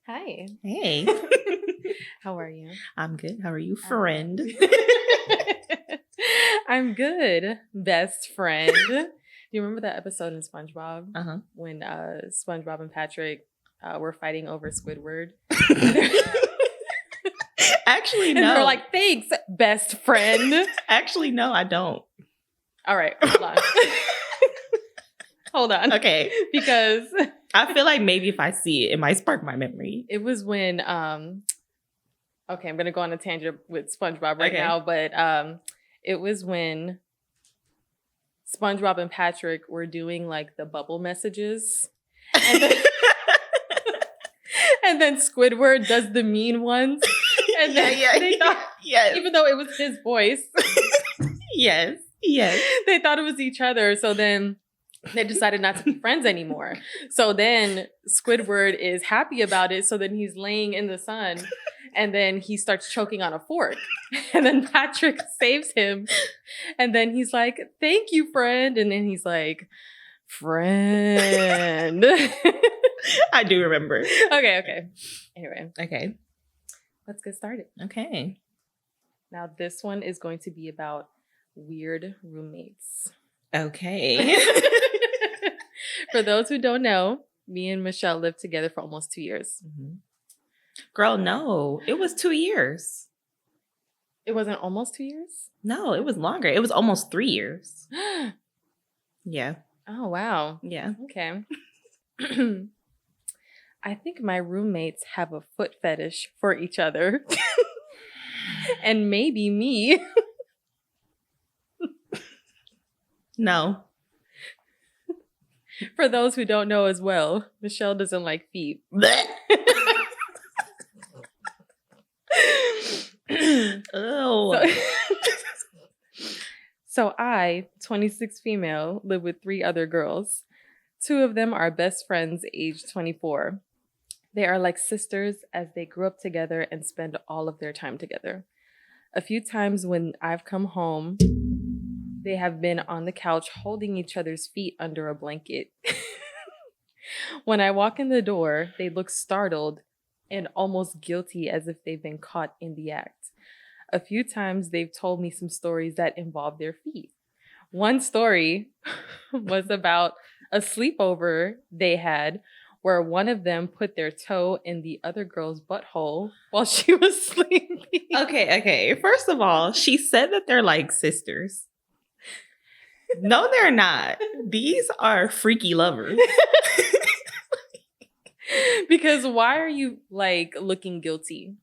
Hi. Hey. How are you? I'm good. How are you, friend? I'm good, best friend. Do you remember that episode in SpongeBob when SpongeBob and Patrick were fighting over Squidward? Actually, and no. they're like, thanks, best friend. Actually, no, I don't. All right, hold on. Hold on. Okay. Because I feel like maybe if I see it, it might spark my memory. It was when okay, I'm gonna go on a tangent with SpongeBob right now, but it was when SpongeBob and Patrick were doing like the bubble messages. And then, and then Squidward does the mean ones. And then they thought, even though it was his voice. Yes. They thought it was each other. So then they decided not to be friends anymore. So then Squidward is happy about it. So then he's laying in the sun and then he starts choking on a fork. And then Patrick saves him. And then he's like, thank you, friend. And then he's like, friend. I do remember. Okay. Anyway. Okay. Let's get started. Okay. Now this one is going to be about weird roommates. Okay. For those who don't know, me and Michelle lived together for almost 2 years. Mm-hmm. Girl, no. It was 2 years. It wasn't almost 2 years? No, it was longer. It was almost 3 years. Yeah. Oh, wow. Yeah. Okay. I think my roommates have a foot fetish for each other. And maybe me. No. For those who don't know as well, Michelle doesn't like feet. Oh. So I, 26 female, live with 3 other girls. 2 of them are best friends aged 24. They are like sisters as they grew up together and spend all of their time together. A few times when I've come home, they have been on the couch holding each other's feet under a blanket. When I walk in the door, they look startled and almost guilty as if they've been caught in the act. A few times they've told me some stories that involve their feet. One story was about a sleepover they had where one of them put their toe in the other girl's butthole while she was sleeping. Okay. First of all, she said that they're like sisters. No, they're not. These are freaky lovers. Because why are you like looking guilty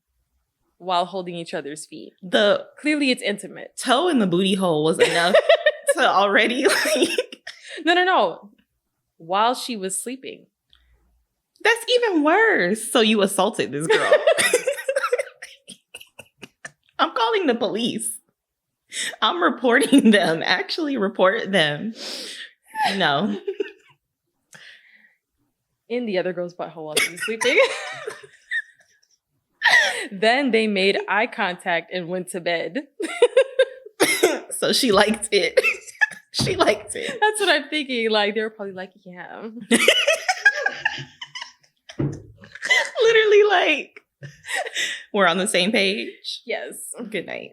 while holding each other's feet? Clearly it's intimate. Toe in the booty hole was enough to already like... No. While she was sleeping. That's even worse. So you assaulted this girl. I'm calling the police. I'm reporting them. Actually report them. No. In the other girl's butthole while she was sleeping. Then they made eye contact and went to bed. So she liked it. She liked it. That's what I'm thinking. Like, they were probably like, yeah. Literally like, we're on the same page. Yes. Good night.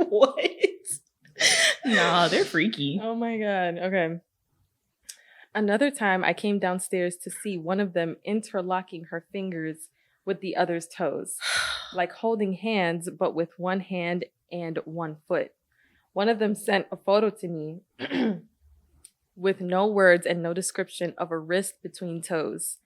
What? No, they're freaky. Oh my God. Okay. Another time I came downstairs to see one of them interlocking her fingers with the other's toes, like holding hands, but with one hand and one foot. One of them sent a photo to me with no words and no description of a wrist between toes.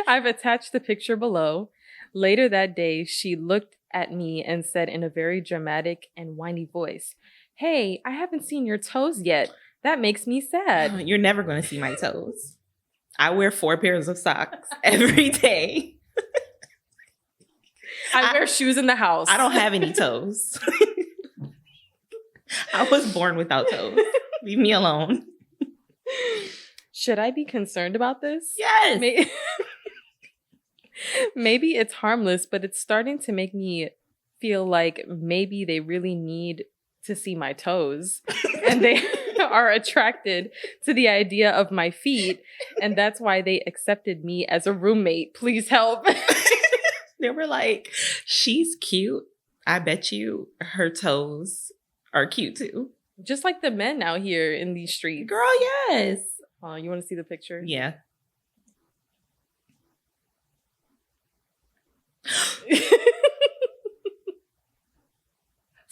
I've attached the picture below. Later that day, she looked at me and said in a very dramatic and whiny voice, "Hey, I haven't seen your toes yet. That makes me sad." You're never going to see my toes. I wear 4 pairs of socks every day. I wear shoes in the house. I don't have any toes. I was born without toes. Leave me alone. Should I be concerned about this? Yes. Maybe it's harmless, but it's starting to make me feel like maybe they really need to see my toes. And are attracted to the idea of my feet, and that's why they accepted me as a roommate. Please help. They were like, she's cute. I bet you her toes are cute too. Just like the men out here in these streets. Girl, yes. You want to see the picture? Yeah.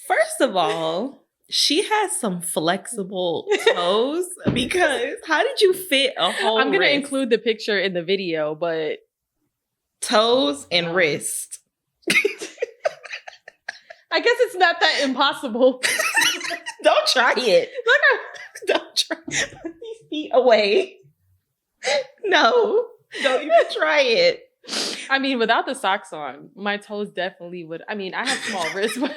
First of all, she has some flexible toes because how did you fit a whole I'm going to wrist? include the picture in the video, but... Toes and wrist. I guess it's not that impossible. Don't try it. Don't try. Put these feet away. No. Don't even try it. I mean, without the socks on, my toes definitely would. I mean, I have small wrists, but...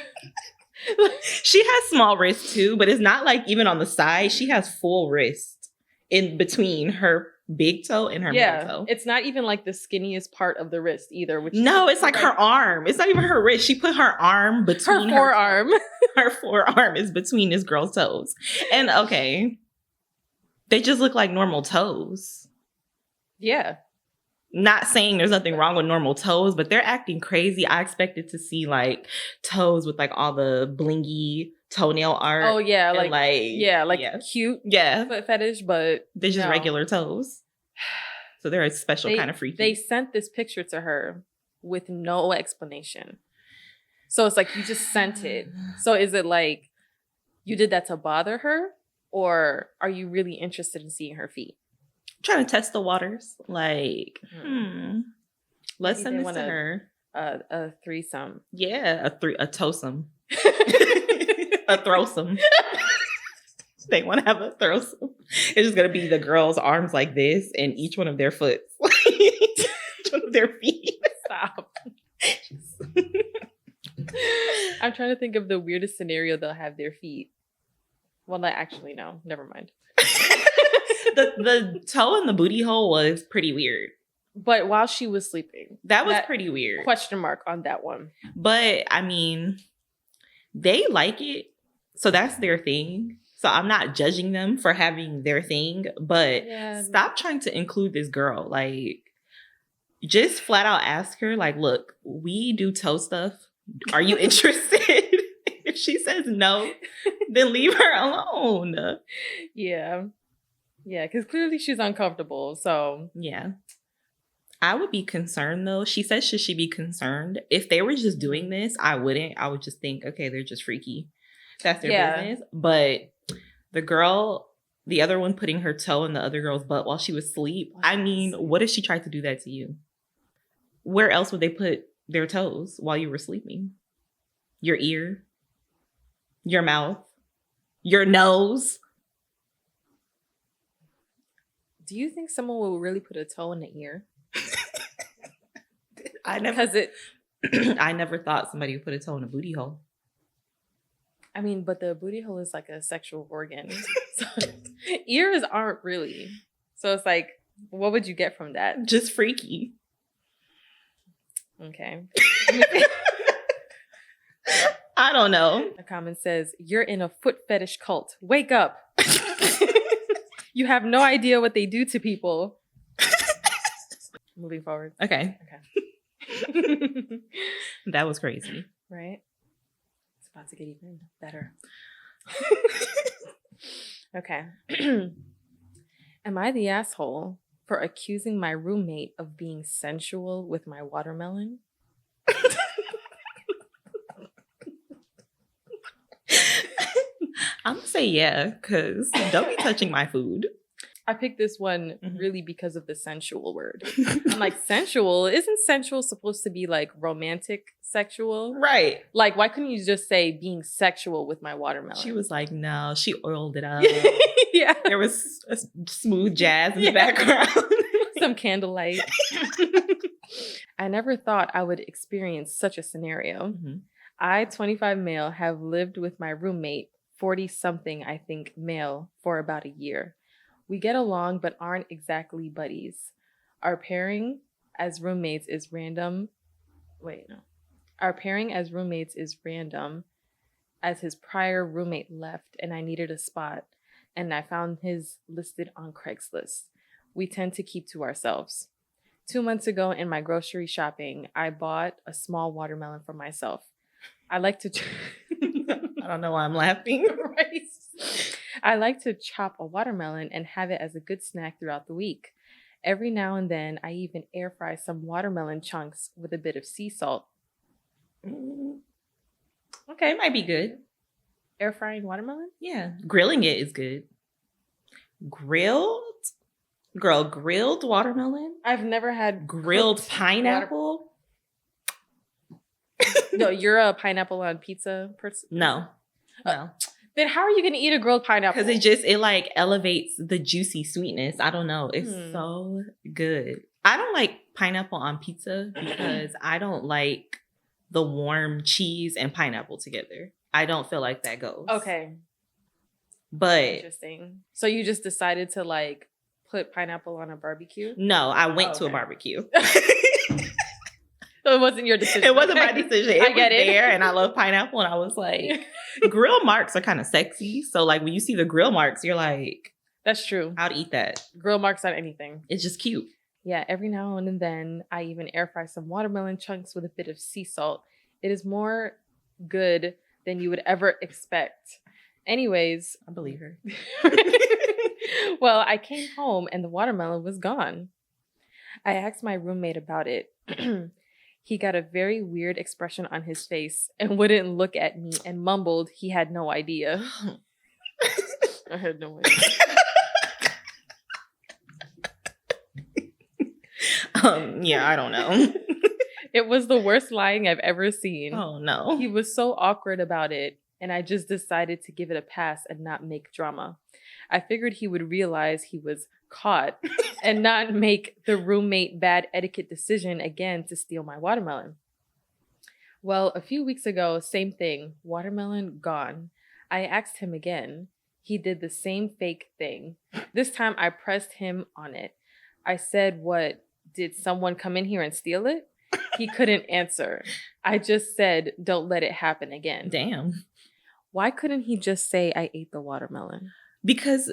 She has small wrists too, but it's not like even on the side. She has full wrist in between her big toe and her middle toe. It's not even like the skinniest part of the wrist either. No, it's like her arm. It's not even her wrist. She put her arm between her forearm. Her forearm is between this girl's toes. And okay, they just look like normal toes. Yeah. Not saying there's nothing wrong with normal toes, but they're acting crazy. I expected to see like toes with like all the blingy toenail art. Oh yeah, like cute foot fetish, but they're just regular toes. So they're a special kind of freaky. They sent this picture to her with no explanation. So it's like you just sent it. So is it like you did that to bother her, or are you really interested in seeing her feet? Trying to test the waters. Like, let's send this to her. A threesome. Yeah, a tosome. A throwsome. They want to have a throwsome. It's just going to be the girls' arms like this and each one of their foot. Each one of their feet. Stop. I'm trying to think of the weirdest scenario they'll have their feet. Well, actually, no. Never mind. The toe in the booty hole was pretty weird. But while she was sleeping. That was pretty weird. Question mark on that one. But, I mean, they like it. So that's their thing. So I'm not judging them for having their thing. But stop trying to include this girl. Like, just flat out ask her, like, look, we do toe stuff. Are you interested? If she says no, then leave her alone. Yeah. Yeah, because clearly she's uncomfortable. So, yeah. I would be concerned, though. She said, should she be concerned? If they were just doing this, I wouldn't. I would just think, okay, they're just freaky. That's their business. But the girl, the other one putting her toe in the other girl's butt while she was asleep. I mean, what if she tried to do that to you? Where else would they put their toes while you were sleeping? Your ear? Your mouth? Your nose? Do you think someone will really put a toe in the ear? I never thought somebody would put a toe in a booty hole. I mean, but the booty hole is like a sexual organ. So, ears aren't really. So it's like, what would you get from that? Just freaky. Okay. I don't know. A comment says, you're in a foot fetish cult. Wake up. You have no idea what they do to people. Moving forward. Okay. That was crazy. Right? It's about to get even better. Okay. Am I the asshole for accusing my roommate of being sensual with my watermelon? I'm gonna say yeah, because don't be touching my food. I picked this one really because of the sensual word. I'm like, sensual? Isn't sensual supposed to be like romantic sexual? Right. Like, why couldn't you just say being sexual with my watermelon? She was like, no, she oiled it up. Yeah. There was a smooth jazz in the background. Some candlelight. I never thought I would experience such a scenario. I, 25 male, have lived with my roommate, 40-something, I think, male, for about a year. We get along, but aren't exactly buddies. Our pairing as roommates is random. Our pairing as roommates is random, as his prior roommate left and I needed a spot. and I found his listed on Craigslist. We tend to keep to ourselves. 2 months ago in my grocery shopping, I bought a small watermelon for myself. I like to... I don't know why I'm laughing. Right? I like to chop a watermelon and have it as a good snack throughout the week. Every now and then, I even air fry some watermelon chunks with a bit of sea salt. Okay, it might be good. Air frying watermelon? Yeah. Grilling it is good. Grilled? Girl, grilled watermelon? I've never had grilled pineapple? No, you're a pineapple on pizza person? No. No. Then how are you going to eat a grilled pineapple? Because it like elevates the juicy sweetness. I don't know. It's so good. I don't like pineapple on pizza because I don't like the warm cheese and pineapple together. I don't feel like that goes. Okay. But interesting. So you just decided to like put pineapple on a barbecue? No, I went to a barbecue. So it wasn't your decision. It wasn't my decision. It I get was it. there, and I love pineapple, and I was like, grill marks are kind of sexy. So like when you see the grill marks, you're like, that's true. I'd eat that. Grill marks on anything. It's just cute. Yeah, every now and then I even air fry some watermelon chunks with a bit of sea salt. It is more good than you would ever expect. Anyways, I believe her. Well, I came home and the watermelon was gone. I asked my roommate about it. He got a very weird expression on his face and wouldn't look at me and mumbled he had no idea. I had no idea. Yeah, I don't know. It was the worst lying I've ever seen. Oh, no. He was so awkward about it, and I just decided to give it a pass and not make drama. I figured he would realize he was caught and not make the roommate bad etiquette decision again to steal my watermelon. Well, a few weeks ago, same thing. Watermelon gone. I asked him again. He did the same fake thing. This time I pressed him on it. I said, what, did someone come in here and steal it? He couldn't answer. I just said, don't let it happen again. Damn. Why couldn't he just say I ate the watermelon? Because,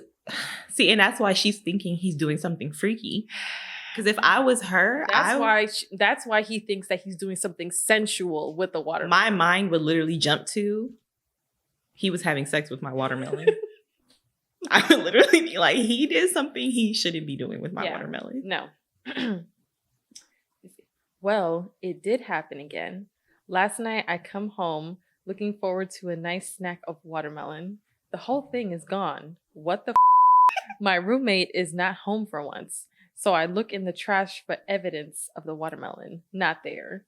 see, and that's why she's thinking he's doing something freaky. Because if I was her, that's why he thinks that he's doing something sensual with the watermelon. My mind would literally jump to, he was having sex with my watermelon. I would literally be like, he did something he shouldn't be doing with my watermelon. No. Well, it did happen again. Last night I come home looking forward to a nice snack of watermelon. The whole thing is gone. What the My roommate is not home for once. So I look in the trash for evidence of the watermelon. Not there.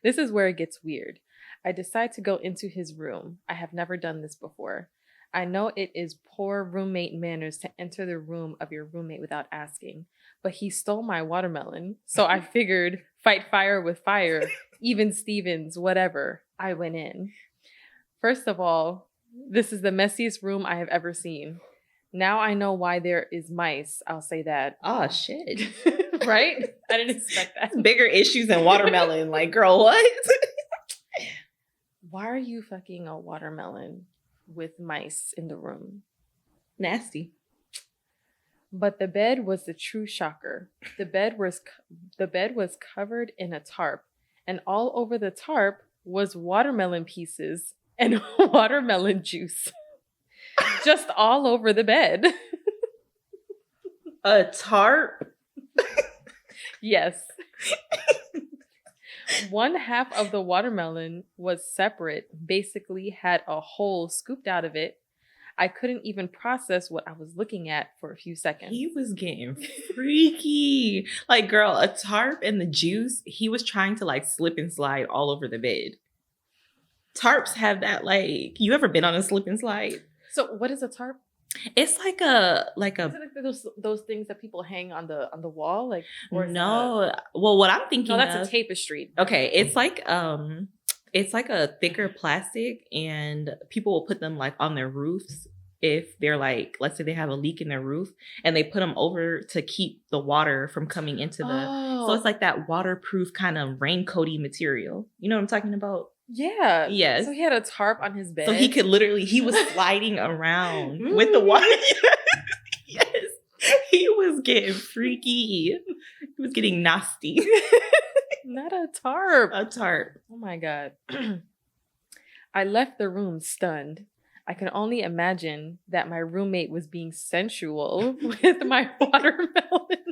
This is where it gets weird. I decide to go into his room. I have never done this before. I know it is poor roommate manners to enter the room of your roommate without asking, but he stole my watermelon. So I figured fight fire with fire, even Stevens, whatever. I went in. First of all, this is the messiest room I have ever seen. Now I know why there is mice. I'll say that. Oh, shit. Right? I didn't expect that. Bigger issues than watermelon. Like, girl, what? Why are you fucking a watermelon with mice in the room? Nasty. But the bed was the true shocker. The bed was covered in a tarp, and all over the tarp was watermelon pieces and watermelon juice. Just all over the bed. A tarp? Yes. One half of the watermelon was separate, basically had a hole scooped out of it. I couldn't even process what I was looking at for a few seconds. He was getting freaky. Like, girl, a tarp and the juice, he was trying to like slip and slide all over the bed. Tarps have that, like, you ever been on a slip and slide? So what is a tarp? It's like a Is it like those things that people hang on the wall? Like, or no. Well, what I'm thinking that's a tapestry. Okay, it's like a thicker plastic, and people will put them like on their roofs if they're like, let's say they have a leak in their roof, and they put them over to keep the water from coming into the. So it's like that waterproof kind of raincoaty material. You know what I'm talking about? Yeah. Yes. So he had a tarp on his bed. So he could literally, he was sliding around with the water. Yes. He was getting freaky. He was getting nasty. Not a tarp. A tarp. Oh my God. I left the room stunned. I can only imagine that my roommate was being sensual with my watermelon.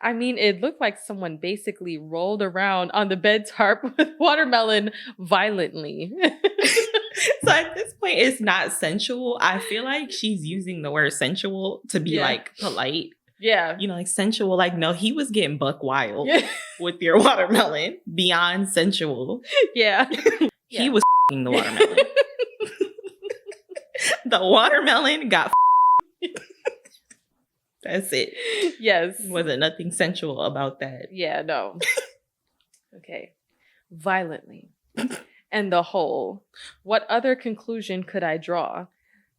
I mean, it looked like someone basically rolled around on the bed tarp with watermelon violently. So at this point, it's not sensual. I feel like she's using the word sensual to be like polite. Yeah. You know, like sensual. Like, no, he was getting buck wild with your watermelon. Beyond sensual. Yeah. He was the watermelon. The watermelon got That's it. Yes. Wasn't nothing sensual about that. Yeah, no. Okay. Violently. And the whole. What other conclusion could I draw?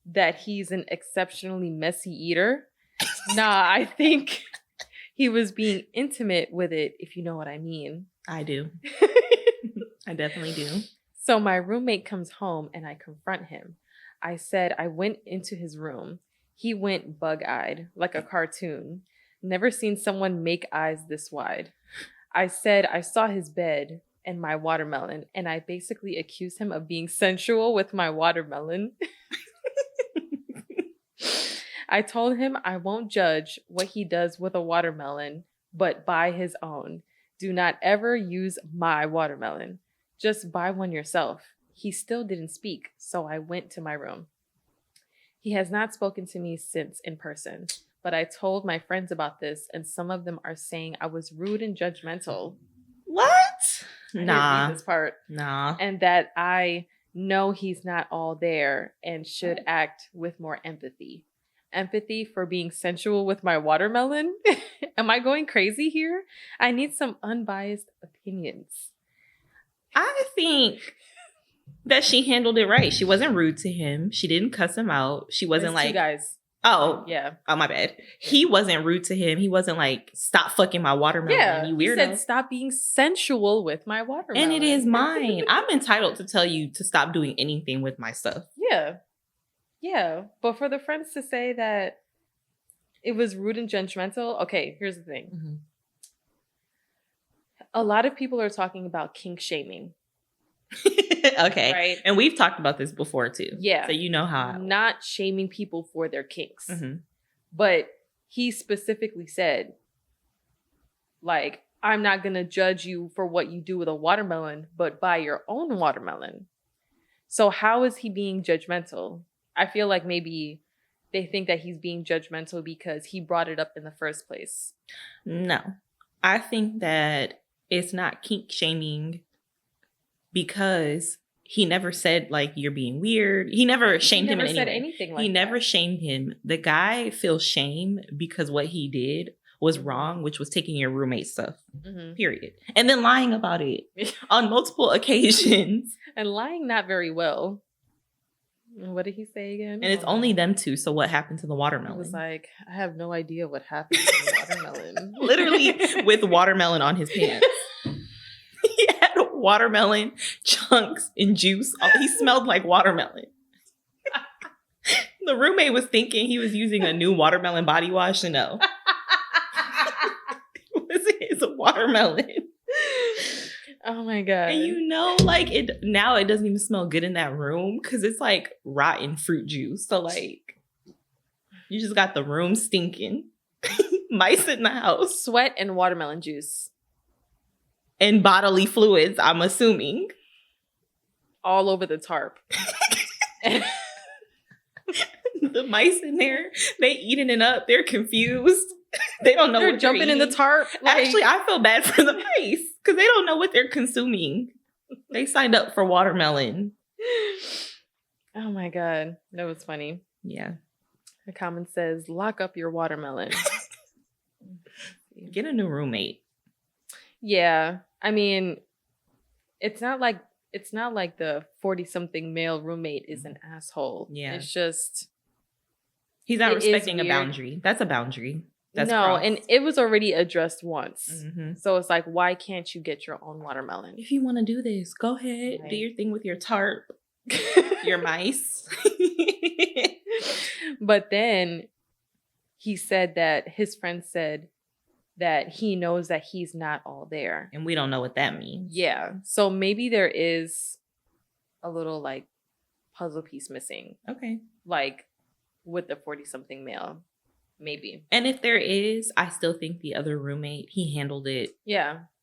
That he's an exceptionally messy eater? Nah, I think he was being intimate with it, if you know what I mean. I do. I definitely do. So my roommate comes home and I confront him. I said I went into his room. He went bug-eyed, like a cartoon. Never seen someone make eyes this wide. I said I saw his bed and my watermelon, and I basically accused him of being sensual with my watermelon. I told him I won't judge what he does with a watermelon, but buy his own. Do not ever use my watermelon. Just buy one yourself. He still didn't speak, so I went to my room. He has not spoken to me since in person, but I told my friends about this, and some of them are saying I was rude and judgmental. What? I didn't read this part. Nah. And that I know he's not all there and should act with more empathy. Empathy for being sensual with my watermelon? Am I going crazy here? I need some unbiased opinions. I think that she handled it right. She wasn't rude to him. She didn't cuss him out. She wasn't There's like, two guys. oh, Yeah. Oh, my bad. He wasn't rude to him. He wasn't like, stop fucking my watermelon, Yeah, you he weirdo. said stop being sensual with my watermelon. And it is mine. I'm entitled to tell you to stop doing anything with my stuff. Yeah. Yeah. But for the friends to say that it was rude and judgmental, okay, here's the thing. Mm-hmm. A lot of people are talking about kink shaming. Okay. Right? And we've talked about this before too. Yeah. So you know how. Not shaming people for their kinks. Mm-hmm. But he specifically said, like, I'm not going to judge you for what you do with a watermelon, but buy your own watermelon. So how is he being judgmental? I feel like maybe they think that he's being judgmental because he brought it up in the first place. No. I think that it's not kink shaming because he never said like you're being weird. He never shamed him in any way. He never said anything like He never that. shamed him. The guy feels shame because what he did was wrong, which was taking your roommate's stuff. Mm-hmm. Period. And then lying about it on multiple occasions. And lying not very well. What did he say again? And it's only them two. So what happened to the I watermelon? was like, I have no idea what happened to the watermelon. Literally with watermelon on his pants. He had watermelon chunks and juice. He smelled like watermelon. The roommate was thinking he was using a new watermelon body wash. No. It was his watermelon. Oh my God. And you know, like it now it doesn't even smell good in that room because it's like rotten fruit juice. So like you just got the room stinking. Mice in the house. Sweat and watermelon juice. And bodily fluids, I'm assuming. All over the tarp. The mice in there, they eating it up. They're confused. They don't know They're what jumping they're in the eating. tarp. Like, Actually, I feel bad for the mice because they don't know what they're consuming. They signed up for watermelon. oh my God. That was funny. Yeah. The comment says, lock up your watermelon. Get a new roommate. Yeah. I mean, it's not like the 40-something male roommate is an asshole. Yeah. It's just He's not it is respecting a weird. boundary. That's a boundary. That's no, cross. and it was already addressed once. Mm-hmm. So it's like, why can't you get your own watermelon? If you want to do this, go ahead. Right. Do your thing with your tarp, your mice. But then he said that his friend said that he knows that he's not all there. And we don't know what that means. Yeah. So maybe there is a little like puzzle piece missing. Okay. Like with the 40-something male. Maybe. And if there is, I still think the other roommate, he handled it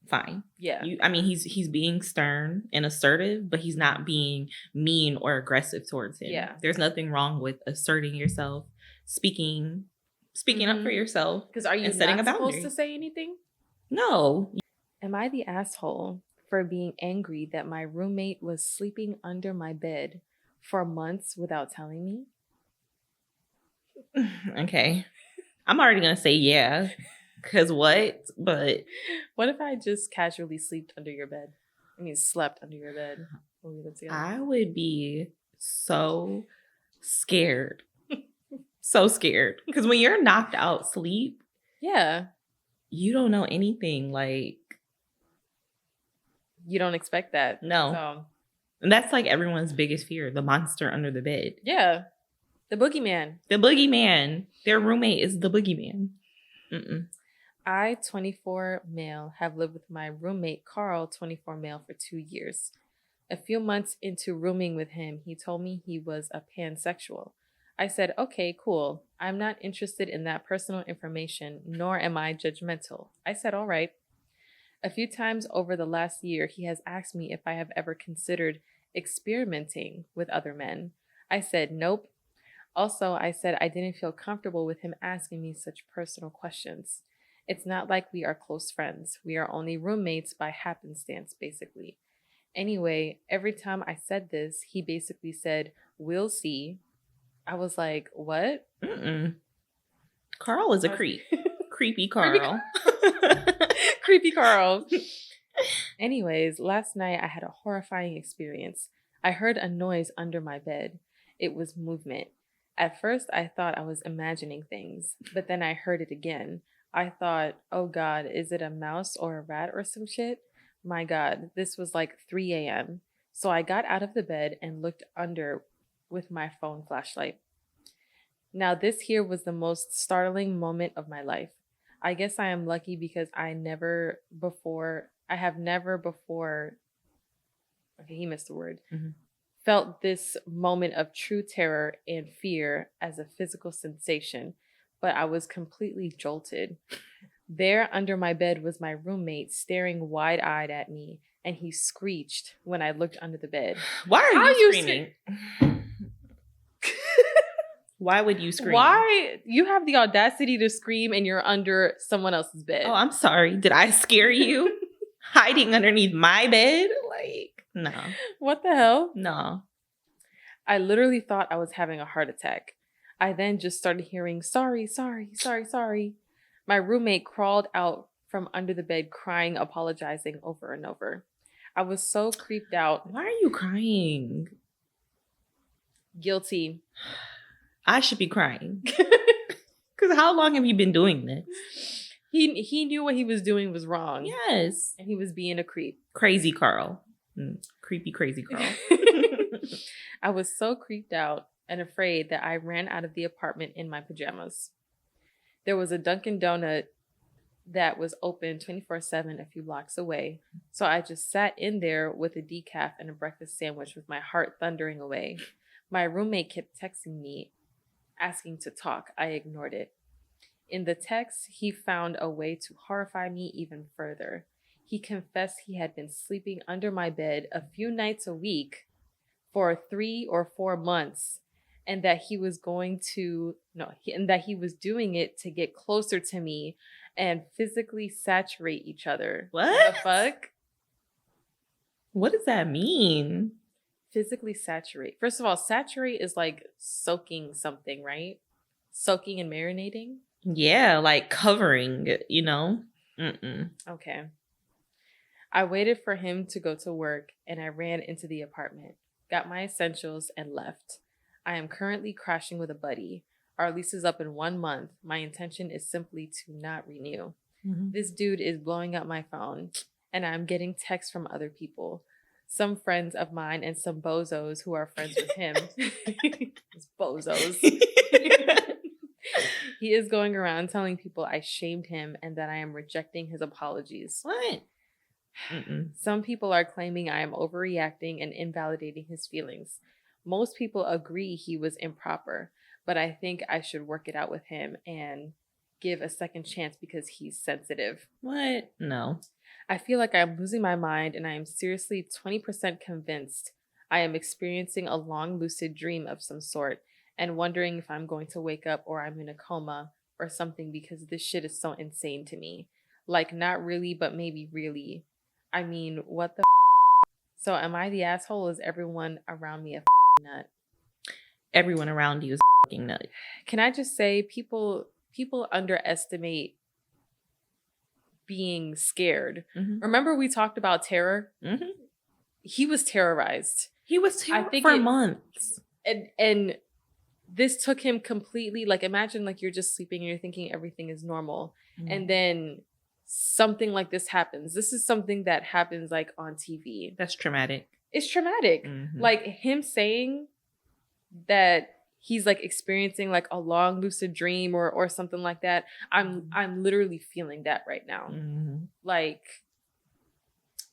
fine. Yeah. He's being stern and assertive, but he's not being mean or aggressive towards him. Yeah. There's nothing wrong with asserting yourself, speaking up for yourself. Because are you not supposed to say anything? No. Am I the asshole for being angry that my roommate was sleeping under my bed for months without telling me? Okay. I'm already going to say yeah. Because what? But what if I just casually slept under your bed? Slept under your bed when we lived together. I would be so scared. So scared. Because when you're knocked out sleep, yeah, you don't know anything. Like, you don't expect that. No. So. And that's like everyone's biggest fear, the monster under the bed. Yeah. The boogeyman. The boogeyman. Their roommate is the boogeyman. Mm-mm. I, 24 male, have lived with my roommate, Carl, 24 male, for 2 years. A few months into rooming with him, he told me he was a pansexual. I said, okay, cool. I'm not interested in that personal information, nor am I judgmental. I said, all right. A few times over the last year, he has asked me if I have ever considered experimenting with other men. I said, nope. Also, I said I didn't feel comfortable with him asking me such personal questions. It's not like we are close friends. We are only roommates by happenstance, basically. Anyway, every time I said this, he basically said, we'll see. I was like, what? Mm-mm. Carl is a creep. Creepy Carl. Creepy Carl. Anyways, last night I had a horrifying experience. I heard a noise under my bed. It was movement. At first, I thought I was imagining things, but then I heard it again. I thought, oh God, is it a mouse or a rat or some shit? My God, this was like 3 a.m. So I got out of the bed and looked under with my phone flashlight. Now, this here was the most startling moment of my life. I guess I am lucky because I have never before, okay, he missed the word, felt this moment of true terror and fear as a physical sensation, but I was completely jolted. There under my bed was my roommate staring wide-eyed at me, and he screeched when I looked under the bed. Why are you screaming? Why would you scream? Why? You have the audacity to scream and you're under someone else's bed. Oh, I'm sorry. Did I scare you? Hiding underneath my bed? Like, no. What the hell? No. I literally thought I was having a heart attack. I then just started hearing, sorry. My roommate crawled out from under the bed crying, apologizing over and over. I was so creeped out. Why are you crying? Guilty. I should be crying. Because how long have you been doing this? He knew what he was doing was wrong. Yes. And he was being a creep. Crazy Carl. Creepy, crazy Carl. I was so creeped out and afraid that I ran out of the apartment in my pajamas. There was a Dunkin' Donut that was open 24/7 a few blocks away. So I just sat in there with a decaf and a breakfast sandwich with my heart thundering away. My roommate kept texting me, asking to talk. I ignored it. In the text, he found a way to horrify me even further. He confessed he had been sleeping under my bed a few nights a week for 3 or 4 months, and that he was doing it to get closer to me and physically saturate each other. What? The fuck? What does that mean? Physically saturate. First of all, saturate is like soaking something, right? Soaking and marinating. Yeah, like covering, you know? Mm-mm. Okay. I waited for him to go to work and I ran into the apartment, got my essentials and left. I am currently crashing with a buddy. Our lease is up in 1 month. My intention is simply to not renew. This dude is blowing up my phone, and I'm getting texts from other people. Some friends of mine and some bozos who are friends with him. It's bozos. He is going around telling people I shamed him and that I am rejecting his apologies. What? Some people are claiming I am overreacting and invalidating his feelings. Most people agree he was improper, but I think I should work it out with him and give a second chance because he's sensitive. What? No. I feel like I'm losing my mind, and I am seriously 20% convinced I am experiencing a long lucid dream of some sort and wondering if I'm going to wake up or I'm in a coma or something because this shit is so insane to me. Like, not really, but maybe really. I mean, what the So am I the asshole or is everyone around me a nut? Everyone around you is a nut. Can I just say people underestimate being scared. Remember we talked about terror? He was terrorized. He was terrorized for months. And this took him completely, like, imagine like you're just sleeping and you're thinking everything is normal. And then something like this happens. This is something that happens like on TV. That's traumatic. It's traumatic. Like him saying that he's like experiencing like a long lucid dream or something like that. I'm literally feeling that right now. Like,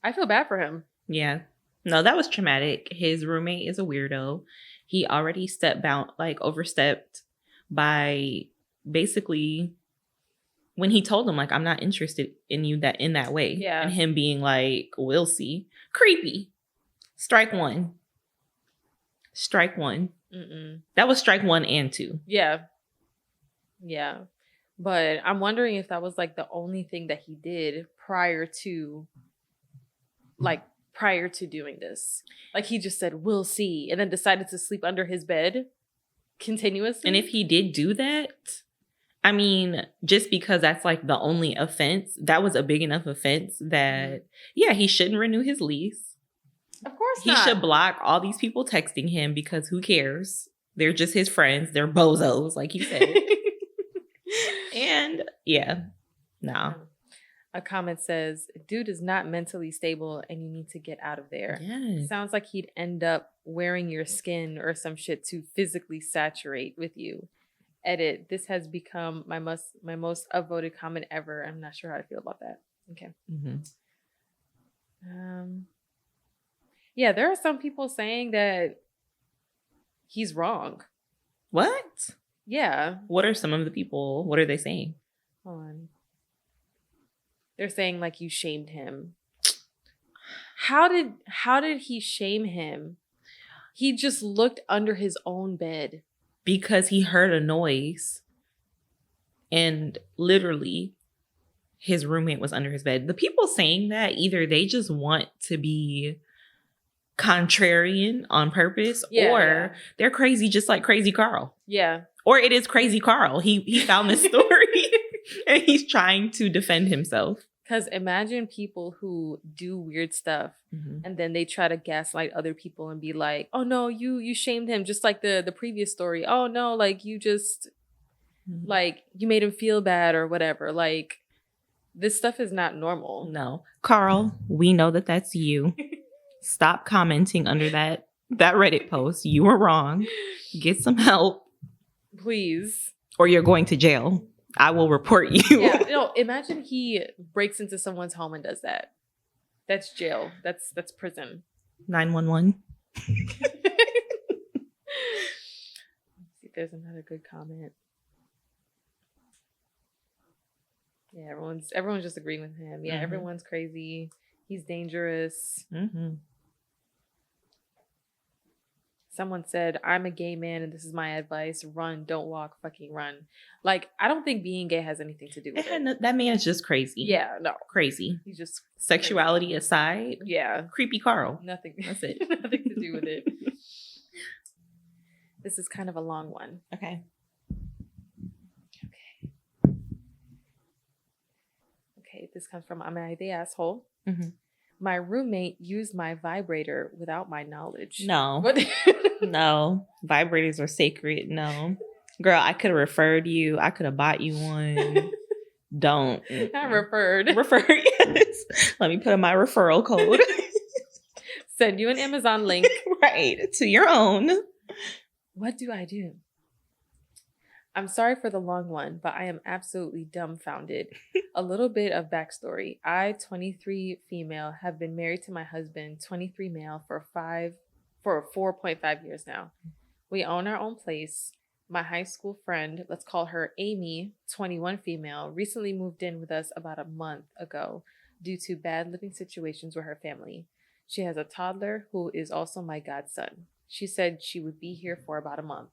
I feel bad for him. Yeah. No, that was traumatic. His roommate is a weirdo. He already overstepped by basically when he told him like, I'm not interested in you in that way. Yeah. And him being like, we'll see. Creepy. Strike one. That was strike 1 and 2. Yeah. But I'm wondering if that was like the only thing that he did prior to doing this. Like he just said, we'll see, and then decided to sleep under his bed continuously. And if he did do that, I mean, just because that's like the only offense, that was a big enough offense that, yeah, he shouldn't renew his lease. Of course he should block all these people texting him because who cares? They're just his friends. They're bozos, like he said. And yeah, no. A comment says, dude is not mentally stable and you need to get out of there. Yes. Sounds like he'd end up wearing your skin or some shit to physically saturate with you. Edit, this has become my most upvoted comment ever. I'm not sure how to feel about that. Okay. Yeah, there are some people saying that he's wrong. What? Yeah. What are some of the people? What are they saying? Hold on. They're saying like you shamed him. How did he shame him? He just looked under his own bed. Because he heard a noise. And literally his roommate was under his bed. The people saying that, either they just want to be contrarian on purpose, or they're crazy just like Crazy Carl. Yeah. Or it is Crazy Carl. He found this story and he's trying to defend himself. Because imagine people who do weird stuff and then they try to gaslight other people and be like, oh no, you shamed him, just like the previous story. Oh no, like you just like you made him feel bad or whatever. Like, this stuff is not normal. No. Carl, we know that that's you. Stop commenting under that Reddit post. You were wrong. Get some help. Please. Or you're going to jail. I will report you. Yeah, no, imagine he breaks into someone's home and does that. That's jail. That's prison. 911. Let's see if there's another good comment. Yeah, everyone's just agreeing with him. Yeah, everyone's crazy. He's dangerous. Someone said, I'm a gay man and this is my advice. Run, don't walk, fucking run. Like, I don't think being gay has anything to do with it. That man's just crazy. Yeah, no. Crazy. He's just sexuality aside. Yeah. Creepy Carl. Nothing. That's it. Nothing to do with it. This is kind of a long one. Okay. Okay, this comes from Am I the Asshole? My roommate used my vibrator without my knowledge. No. What? No. Vibrators are sacred. No. Girl, I could have referred you. I could have bought you one. Don't. I referred. Yes. Let me put in my referral code. Send you an Amazon link. Right. To your own. What do I do? I'm sorry for the long one, but I am absolutely dumbfounded. A little bit of backstory. I, 23 female, have been married to my husband, 23 male, for 4.5 years now. We own our own place. My high school friend, let's call her Amy, 21 female, recently moved in with us about a month ago due to bad living situations with her family. She has a toddler who is also my godson. She said she would be here for about a month.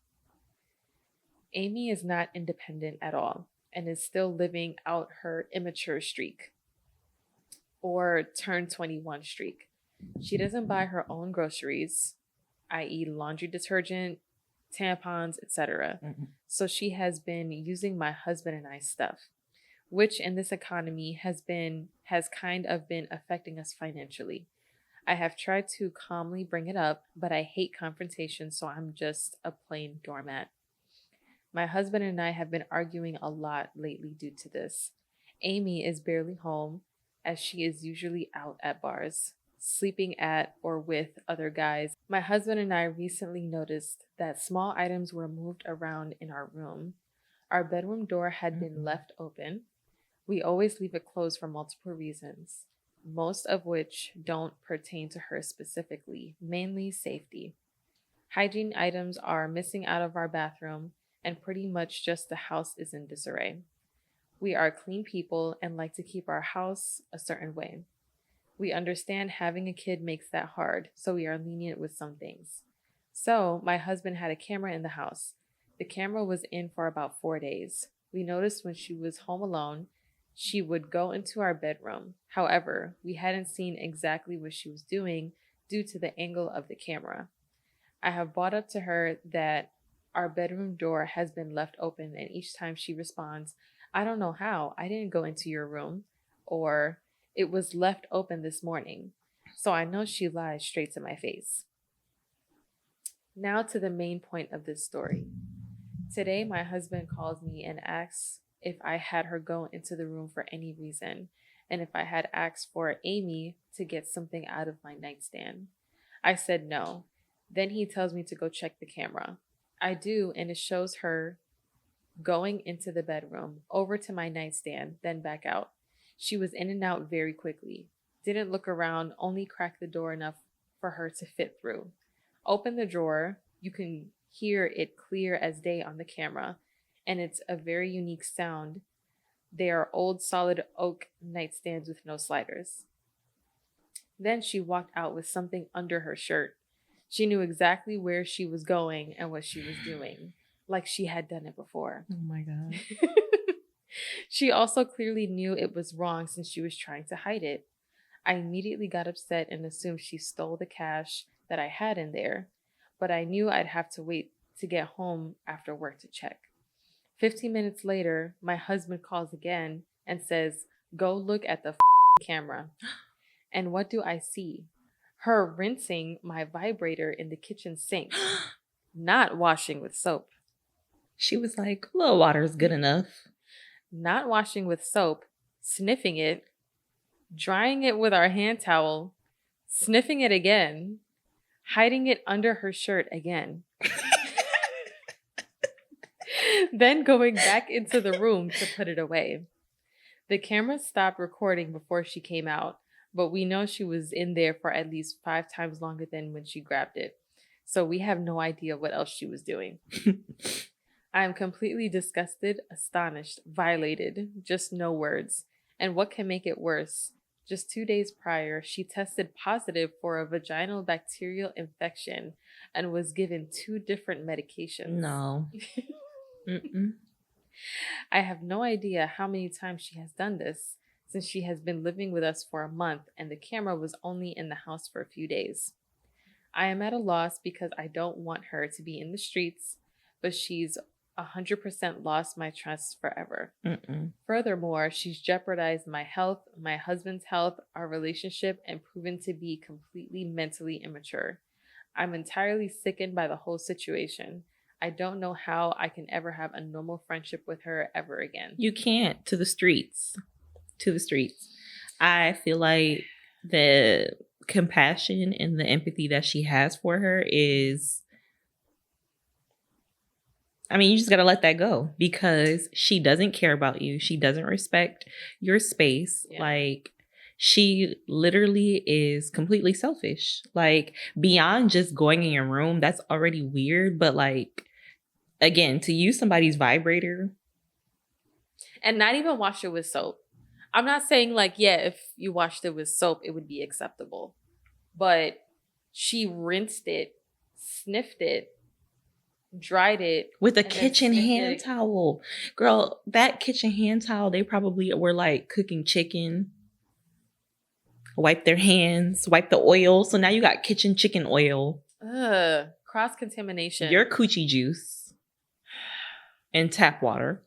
Amy is not independent at all and is still living out her immature streak or turn 21 streak. She doesn't buy her own groceries, i.e., laundry detergent, tampons, etc. So she has been using my husband and I's stuff, which in this economy has kind of been affecting us financially. I have tried to calmly bring it up, but I hate confrontation, so I'm just a plain doormat. My husband and I have been arguing a lot lately due to this. Amy is barely home, as she is usually out at bars, sleeping at or with other guys. My husband and I recently noticed that small items were moved around in our room. Our bedroom door had been left open. We always leave it closed for multiple reasons, most of which don't pertain to her specifically, mainly safety. Hygiene items are missing out of our bathroom, and pretty much just the house is in disarray. We are clean people and like to keep our house a certain way. We understand having a kid makes that hard, so we are lenient with some things. So, my husband had a camera in the house. The camera was in for about 4 days. We noticed when she was home alone, she would go into our bedroom. However, we hadn't seen exactly what she was doing due to the angle of the camera. I have brought up to her that our bedroom door has been left open, and each time she responds, "I don't know how. I didn't go into your room," or "It was left open this morning." So I know she lies straight to my face. Now to the main point of this story. Today, my husband calls me and asks if I had her go into the room for any reason, and if I had asked for Amy to get something out of my nightstand. I said no. Then he tells me to go check the camera. I do, and it shows her going into the bedroom, over to my nightstand, then back out. She was in and out very quickly. Didn't look around, only cracked the door enough for her to fit through. Open the drawer. You can hear it clear as day on the camera, and it's a very unique sound. They are old solid oak nightstands with no sliders. Then she walked out with something under her shirt. She knew exactly where she was going and what she was doing, like she had done it before. Oh my God. She also clearly knew it was wrong since she was trying to hide it. I immediately got upset and assumed she stole the cash that I had in there, but I knew I'd have to wait to get home after work to check. 15 minutes later, my husband calls again and says, "Go look at the camera." And what do I see? Her rinsing my vibrator in the kitchen sink, not washing with soap. She was like, "A little water is good enough." Not washing with soap, sniffing it, drying it with our hand towel, sniffing it again, hiding it under her shirt again. Then going back into the room to put it away. The camera stopped recording before she came out, but we know she was in there for at least 5 times longer than when she grabbed it. So we have no idea what else she was doing. I am completely disgusted, astonished, violated, just no words. And what can make it worse? Just 2 days prior, she tested positive for a vaginal bacterial infection and was given 2 different medications. No. I have no idea how many times she has done this since she has been living with us for a month and the camera was only in the house for a few days. I am at a loss because I don't want her to be in the streets, but she's 100% lost my trust forever. Furthermore, she's jeopardized my health, my husband's health, our relationship, and proven to be completely mentally immature. I'm entirely sickened by the whole situation. I don't know how I can ever have a normal friendship with her ever again. You can't. To the streets. I feel like the compassion and the empathy that she has for her is, I mean, you just got to let that go because she doesn't care about you. She doesn't respect your space. Yeah. Like, she literally is completely selfish. Like, beyond just going in your room, that's already weird. But, like, again, to use somebody's vibrator. And not even wash it with soap. I'm not saying, like, yeah, if you washed it with soap, it would be acceptable. But she rinsed it, sniffed it, dried it with a kitchen hand towel. Girl, that kitchen hand towel, they probably were like cooking chicken. Wipe their hands, wipe the oil. So now you got kitchen chicken oil. Cross-contamination. Your coochie juice. And tap water.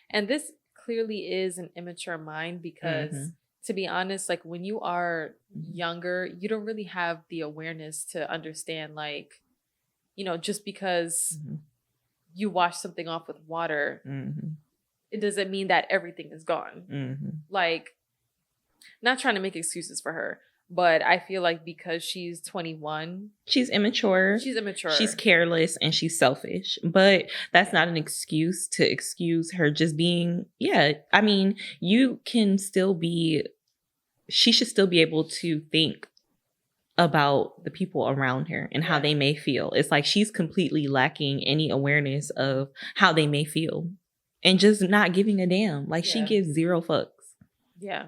And this clearly is an immature mind because, to be honest, like when you are younger, you don't really have the awareness to understand, like, you know, just because you wash something off with water, it doesn't mean that everything is gone. Like, not trying to make excuses for her, but I feel like because she's 21, she's immature. She's careless and she's selfish. But that's not an excuse to excuse her just being, I mean, she should still be able to think about the people around her and how they may feel. It's like she's completely lacking any awareness of how they may feel and just not giving a damn. Like she gives zero fucks. Yeah.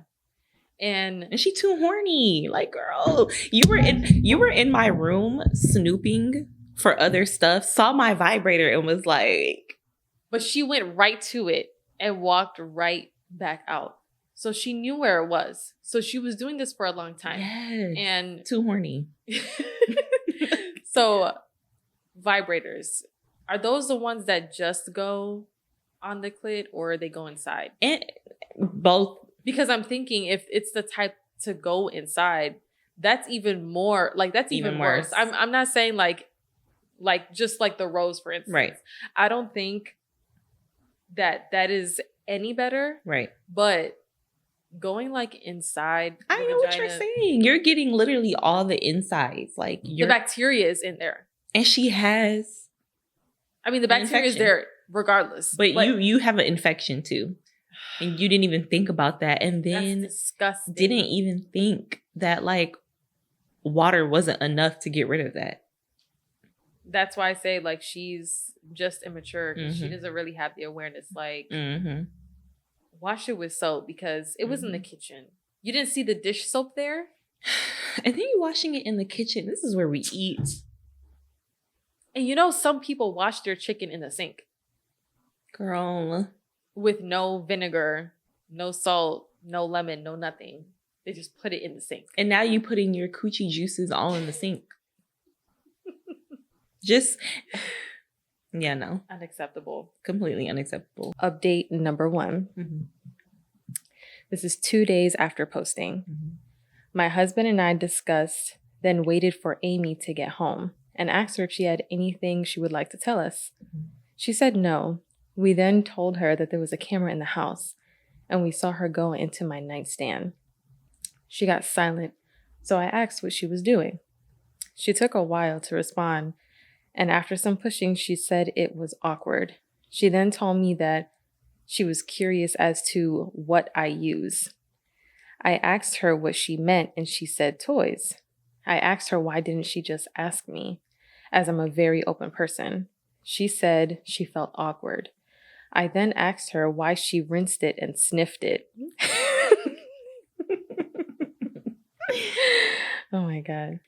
And she too horny. Like, girl, you were in my room snooping for other stuff, saw my vibrator and was like, but she went right to it and walked right back out. So she knew where it was. So she was doing this for a long time. Yes. And too horny. So vibrators, are those the ones that just go on the clit or they go inside? And both. Because I'm thinking if it's the type to go inside, that's even more, like, that's even worse. I'm not saying like just like the rose, for instance. Right. I don't think that is any better. Right. But going like inside I know what you're saying. You're getting literally all the insides. Like the bacteria is in there. And she has, I mean, the bacteria is there regardless. But you have an infection too. And you didn't even think about that. And then that's disgusting. Didn't even think that like water wasn't enough to get rid of that. That's why I say like she's just immature because she doesn't really have the awareness. Like wash it with soap because it was in the kitchen. You didn't see the dish soap there? And then you're washing it in the kitchen. This is where we eat. And you know, some people wash their chicken in the sink. Girl. With no vinegar, no salt, no lemon, no nothing. They just put it in the sink. And now you putting your coochie juices all in the sink. No. Unacceptable. Completely unacceptable. Update number 1. This is 2 days after posting. My husband and I discussed, then waited for Amy to get home and asked her if she had anything she would like to tell us. She said no. We then told her that there was a camera in the house, and we saw her go into my nightstand. She got silent, so I asked what she was doing. She took a while to respond, and after some pushing, she said it was awkward. She then told me that she was curious as to what I use. I asked her what she meant, and she said toys. I asked her why didn't she just ask me, as I'm a very open person. She said she felt awkward. I then asked her why she rinsed it and sniffed it. Oh my God.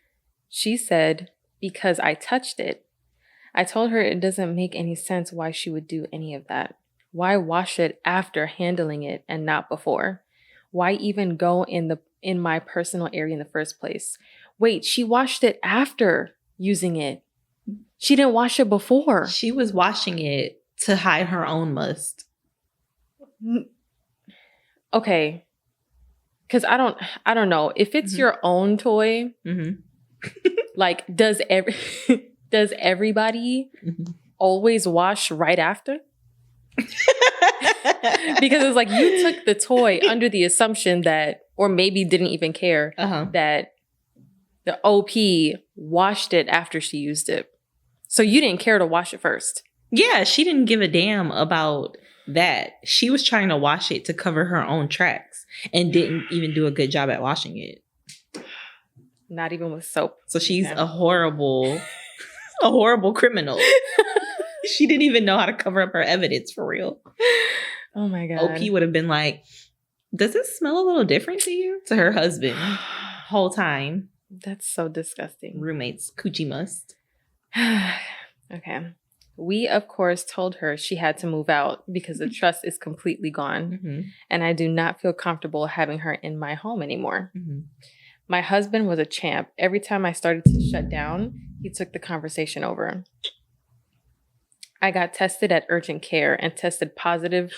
She said, because I touched it. I told her it doesn't make any sense why she would do any of that. Why wash it after handling it and not before? Why even go in my personal area in the first place? Wait, she washed it after using it. She didn't wash it before. She was washing it to hide her own must. Okay. Because I don't know. If it's your own toy, like does everybody always wash right after? Because it's like you took the toy under the assumption that, or maybe didn't even care, that the OP washed it after she used it. So you didn't care to wash it first. Yeah, she didn't give a damn about that. She was trying to wash it to cover her own tracks and didn't even do a good job at washing it. Not even with soap. So she's a horrible criminal. She didn't even know how to cover up her evidence for real. Oh my God. OP would have been like, does it smell a little different to you? To her husband. Whole time. That's so disgusting. Roommates, coochie must. Okay. We, of course, told her she had to move out because the trust is completely gone. And I do not feel comfortable having her in my home anymore. My husband was a champ. Every time I started to shut down, he took the conversation over. I got tested at urgent care and tested positive.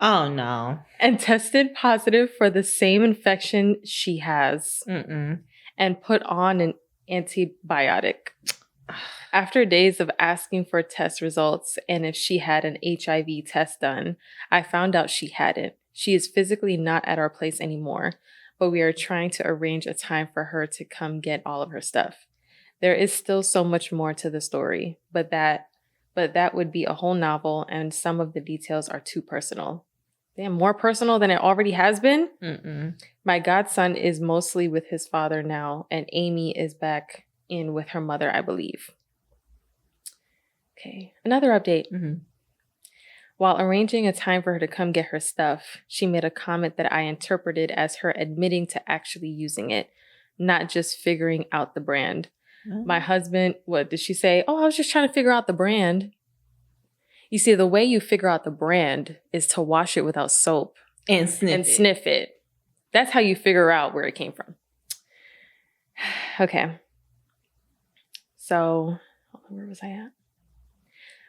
Oh, no. And tested positive for the same infection she has. And put on an antibiotic. After days of asking for test results and if she had an HIV test done, I found out she hadn't. She is physically not at our place anymore, but we are trying to arrange a time for her to come get all of her stuff. There is still so much more to the story, but that would be a whole novel, and some of the details are too personal. Damn, more personal than it already has been? My godson is mostly with his father now, and Amy is back in with her mother, I believe. Okay, another update. While arranging a time for her to come get her stuff, she made a comment that I interpreted as her admitting to actually using it, not just figuring out the brand. My husband, what did she say? Oh, I was just trying to figure out the brand. You see, the way you figure out the brand is to wash it without soap. And sniff it. That's how you figure out where it came from. Okay. So, where was I at?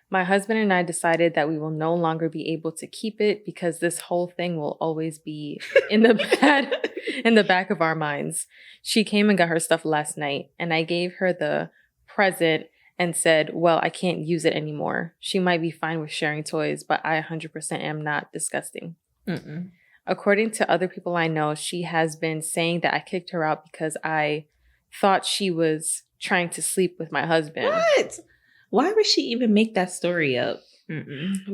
My husband and I decided that we will no longer be able to keep it because this whole thing will always be in the back of our minds. She came and got her stuff last night, and I gave her the present and said, well, I can't use it anymore. She might be fine with sharing toys, but I 100% am not. Disgusting. According to other people I know, she has been saying that I kicked her out because I thought she was trying to sleep with my husband. What? Why would she even make that story up?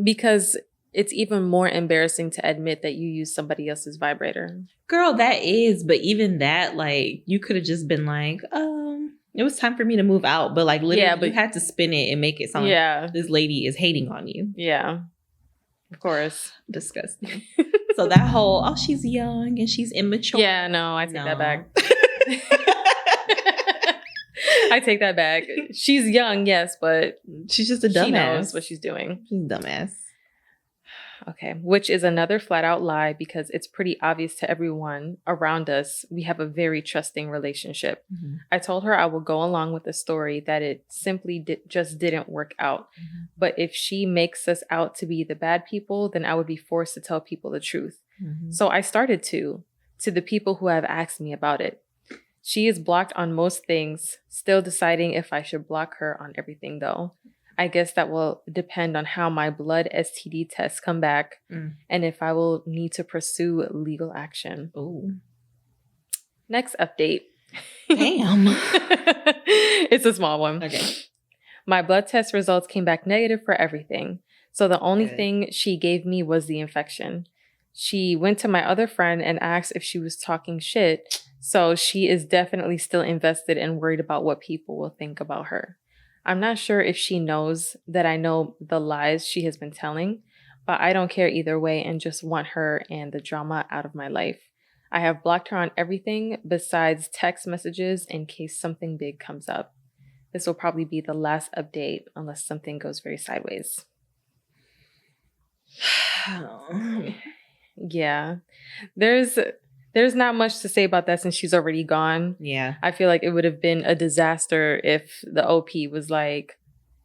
Because it's even more embarrassing to admit that you use somebody else's vibrator. Girl, that is. But even that, like, you could have just been like, it was time for me to move out. But like, literally, but you had to spin it and make it sound like this lady is hating on you. Yeah. Of course. Disgusting. So that whole, she's young and she's immature. Yeah, no, I take that back. I take that back. She's young, yes, but she's just a dumbass. She knows what she's doing. She's a dumbass. Okay, which is another flat out lie because it's pretty obvious to everyone around us we have a very trusting relationship. I told her I will go along with the story that it simply just didn't work out. But if she makes us out to be the bad people, then I would be forced to tell people the truth. So I started to the people who have asked me about it. She is blocked on most things, still deciding if I should block her on everything though. I guess that will depend on how my blood STD tests come back and if I will need to pursue legal action. Ooh. Next update. Damn. It's a small one. Okay. My blood test results came back negative for everything. So the only thing she gave me was the infection. She went to my other friend and asked if she was talking shit. So she is definitely still invested and worried about what people will think about her. I'm not sure if she knows that I know the lies she has been telling, but I don't care either way and just want her and the drama out of my life. I have blocked her on everything besides text messages in case something big comes up. This will probably be the last update unless something goes very sideways. Yeah. There's not much to say about that since she's already gone. Yeah. I feel like it would have been a disaster if the OP was like,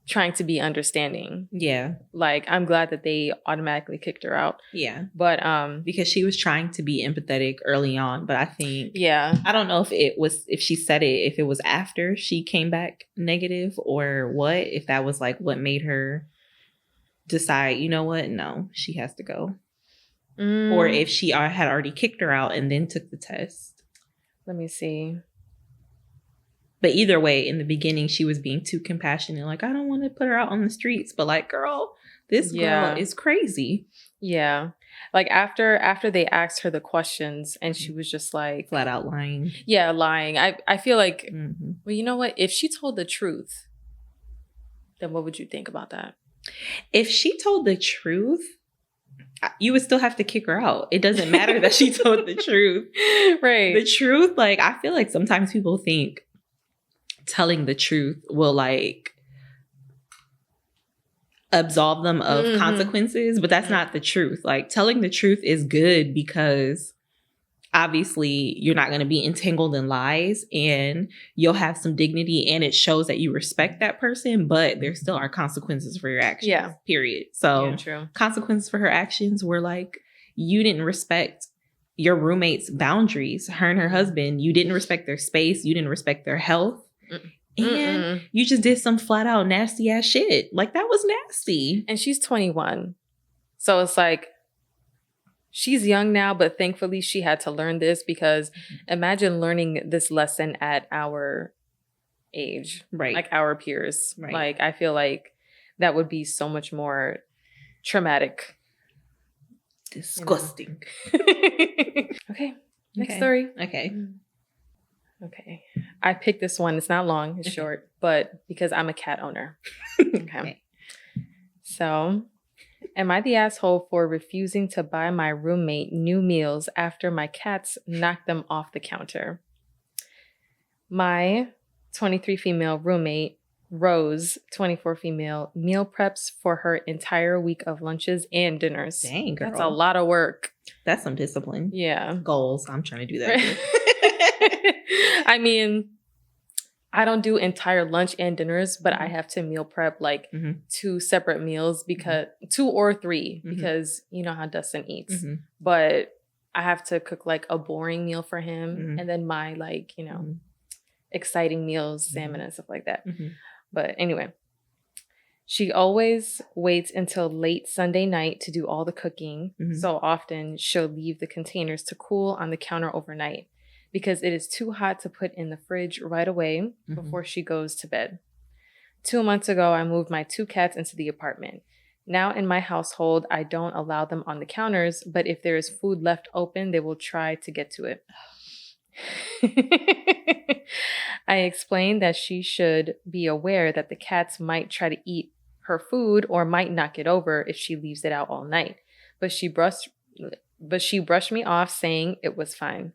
trying to be understanding. Yeah. Like, I'm glad that they automatically kicked her out. Yeah. But because she was trying to be empathetic early on, but I think yeah. I don't know if she said it, if it was after she came back negative or what, if that was like what made her decide, you know what, no, she has to go. Or if she had already kicked her out and then took the test. Let me see. But either way, in the beginning, she was being too compassionate. Like, I don't want to put her out on the streets. But like, girl, this girl is crazy. Yeah. Like after they asked her the questions and she was just like. Flat out lying. Yeah, lying. I feel like, well, you know what? If she told the truth, then what would you think about that? If she told the truth, you would still have to kick her out. It doesn't matter that she told the truth. Right. The truth, like, I feel like sometimes people think telling the truth will like absolve them of consequences, but that's not the truth. Like, telling the truth is good because obviously you're not going to be entangled in lies and you'll have some dignity and it shows that you respect that person, but there still are consequences for your actions. Yeah. Period. So true. Consequences for her actions were like, you didn't respect your roommate's boundaries, her and her husband. You didn't respect their space. You didn't respect their health. And you just did some flat out nasty ass shit. Like, that was nasty. And she's 21. So it's like, she's young now, but thankfully she had to learn this because imagine learning this lesson at our age. Right. Like our peers. Right. Like, I feel like that would be so much more traumatic. Disgusting. You know? Okay. Next story. Okay. I picked this one. It's not long. It's short. But because I'm a cat owner. Okay. So, am I the asshole for refusing to buy my roommate new meals after my cats knocked them off the counter? My 23 female roommate, Rose, 24 female, meal preps for her entire week of lunches and dinners. Dang, girl. That's a lot of work. That's some discipline. Yeah. Goals. I'm trying to do that too. I mean, I don't do entire lunch and dinners, but I have to meal prep like 2 separate meals because 2 or 3 because you know how Dustin eats. But I have to cook like a boring meal for him and then my like, you know, exciting meals, salmon and stuff like that. But anyway, she always waits until late Sunday night to do all the cooking. So often she'll leave the containers to cool on the counter overnight because it is too hot to put in the fridge right away before she goes to bed. 2 months ago, I moved my 2 cats into the apartment. Now in my household, I don't allow them on the counters, but if there is food left open, they will try to get to it. I explained that she should be aware that the cats might try to eat her food or might knock it over if she leaves it out all night. But she brushed me off, saying it was fine.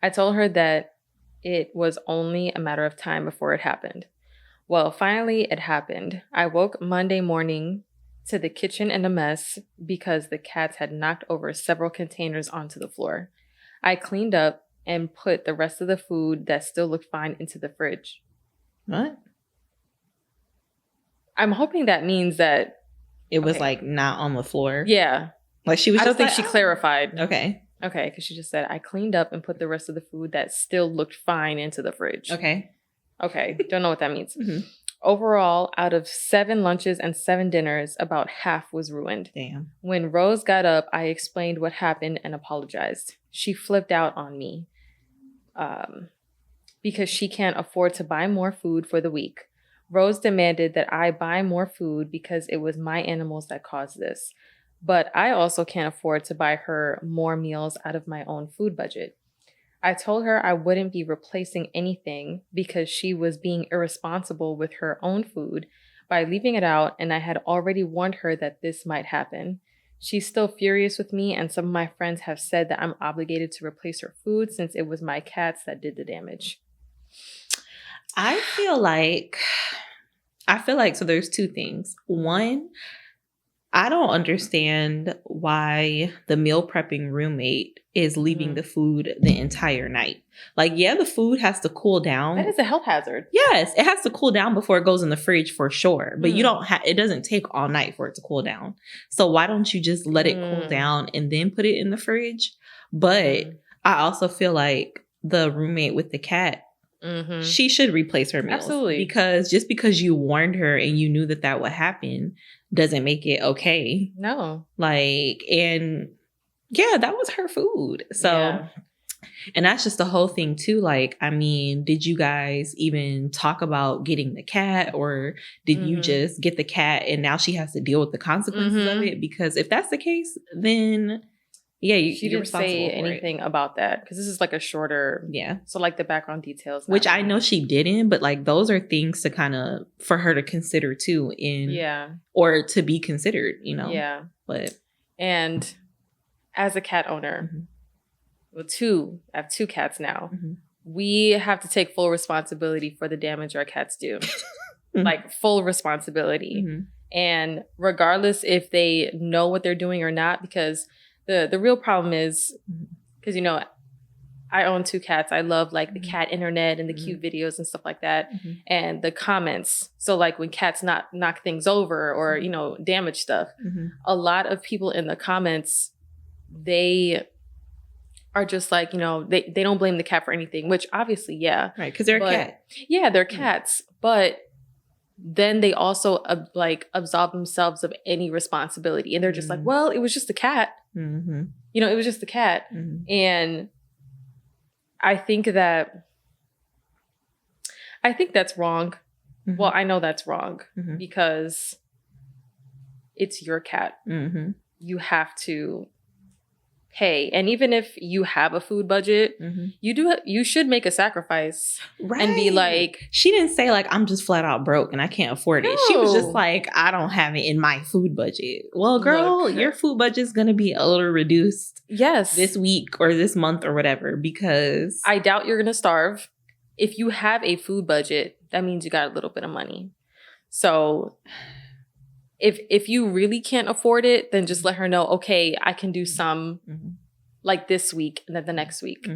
I told her that it was only a matter of time before it happened. Well, finally it happened. I woke Monday morning to the kitchen in a mess because the cats had knocked over several containers onto the floor. I cleaned up and put the rest of the food that still looked fine into the fridge. What? I'm hoping that means that it was like not on the floor. Yeah. Like she was. I don't think she clarified. Okay. Okay, because she just said, I cleaned up and put the rest of the food that still looked fine into the fridge. Okay. Don't know what that means. Overall, out of 7 lunches and 7 dinners, about half was ruined. Damn. When Rose got up, I explained what happened and apologized. She flipped out on me because she can't afford to buy more food for the week. Rose demanded that I buy more food because it was my animals that caused this. But I also can't afford to buy her more meals out of my own food budget. I told her I wouldn't be replacing anything because she was being irresponsible with her own food by leaving it out, and I had already warned her that this might happen. She's still furious with me, and some of my friends have said that I'm obligated to replace her food since it was my cats that did the damage. I feel like so there's 2 things. One, I don't understand why the meal prepping roommate is leaving the food the entire night. Like, yeah, the food has to cool down. That is a health hazard. Yes, it has to cool down before it goes in the fridge for sure. But you don't it doesn't take all night for it to cool down. So why don't you just let it cool down and then put it in the fridge? But I also feel like the roommate with the cat, she should replace her meals. Absolutely. Because just because you warned her and you knew that that would happen doesn't make it okay. No. Like, and yeah, that was her food. So, and that's just the whole thing too. Like, I mean, did you guys even talk about getting the cat, or did you just get the cat and now she has to deal with the consequences of it? Because if that's the case, then yeah, she didn't say anything about that, because this is like a shorter, so like the background details, which I know she didn't, but like those are things to kind of for her to consider too, or to be considered, you know. But and as a cat owner, I have two cats now. We have to take full responsibility for the damage our cats do, like full responsibility, and regardless if they know what they're doing or not, because the real problem is, because, you know, I own two cats. I love like the cat internet and the cute videos and stuff like that. And the comments. So like when cats knock things over or, you know, damage stuff, a lot of people in the comments, they are just like, you know, they don't blame the cat for anything, which obviously, right. Because they're a cat. Yeah, they're cats. But then they also like absolve themselves of any responsibility. And they're just like, well, it was just a cat. You know, it was just a cat. And I think that's wrong. Well, I know that's wrong because it's your cat. You have to pay. And even if you have a food budget, you should make a sacrifice, and be like, she didn't say like, I'm just flat out broke and I can't afford it. She was just like, I don't have it in my food budget. Well, girl, your food budget's gonna be a little reduced this week or this month or whatever, because I doubt you're gonna starve. If you have a food budget, that means you got a little bit of money. So if you really can't afford it, then just let her know, okay, I can do some like this week and then the next week.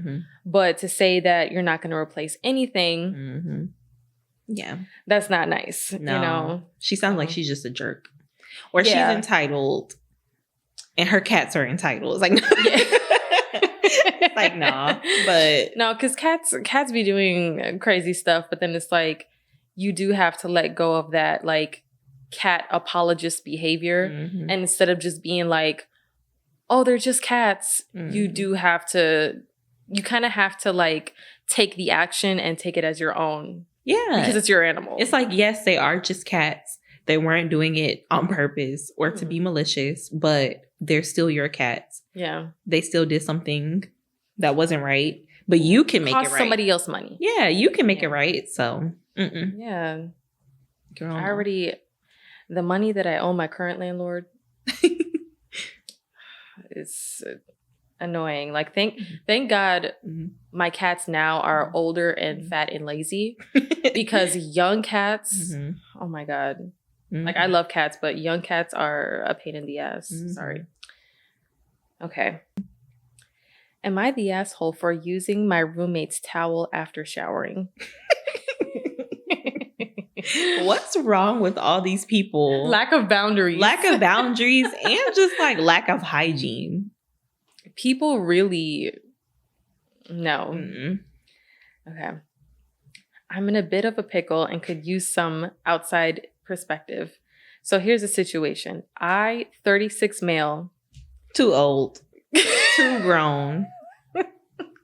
But to say that you're not going to replace anything, that's not nice. No. You know? She sounds like she's just a jerk. Or she's entitled and her cats are entitled. It's like, it's like, nah. But no, because cats be doing crazy stuff, but then it's like, you do have to let go of that, like, cat apologist behavior, and instead of just being like, oh, they're just cats, you kind of have to like take the action and take it as your own, because it's your animal. It's like, yes, they are just cats, they weren't doing it on purpose or to be malicious, but they're still your cats. They still did something that wasn't right, but you can make it right. Somebody else money. You can make it right. So girl, the money that I owe my current landlord is annoying. Like, thank God my cats now are older and fat and lazy, because young cats, oh my God. Like, I love cats, but young cats are a pain in the ass. Sorry. Okay. Am I the asshole for using my roommate's towel after showering? What's wrong with all these people? Lack of boundaries and just like lack of hygiene. People really no. Okay. I'm in a bit of a pickle and could use some outside perspective. So here's the situation. 36 male. Too old. Too grown.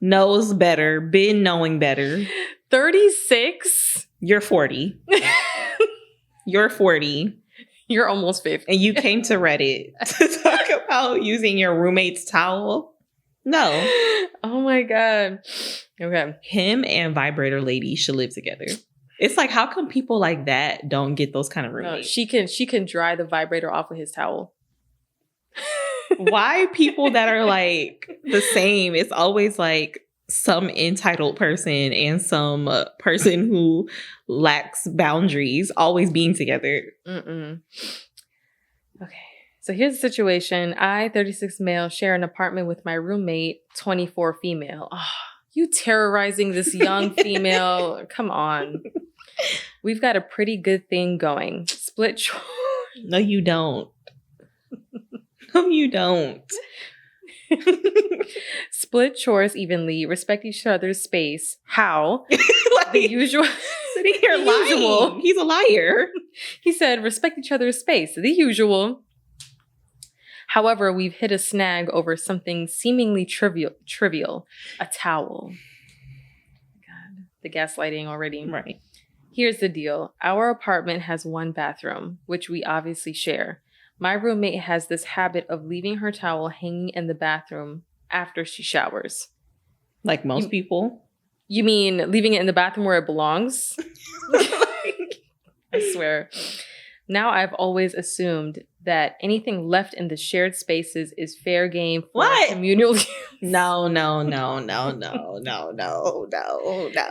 Knows better. Been knowing better. 36? You're 40. You're 40. You're almost 50. And you came to Reddit to talk about using your roommate's towel? No. Oh my God. Okay. Him and Vibrator lady should live together. It's like, how come people like that don't get those kind of roommates? No, she can dry the vibrator off with his towel. Why people that are like the same? It's always like some entitled person and some person who lacks boundaries always being together. Okay. So here's the situation. I, 36 male, share an apartment with my roommate, 24 female. Oh, you terrorizing this young female. Come on. We've got a pretty good thing going. Split chores. No, you don't. No, you don't. Split chores evenly. Respect each other's space. How? Like, The usual. sitting here The lying. usual. He's a liar. He said, respect each other's space. The usual. However, we've hit a snag over something seemingly trivial. A towel. God, the gaslighting already. Right. Here's the deal. Our apartment has one bathroom, which we obviously share. My roommate has this habit of leaving her towel hanging in the bathroom after she showers. Like most people. You mean leaving it in the bathroom where it belongs? I swear. Now I've always assumed that anything left in the shared spaces is fair game for communal use. No.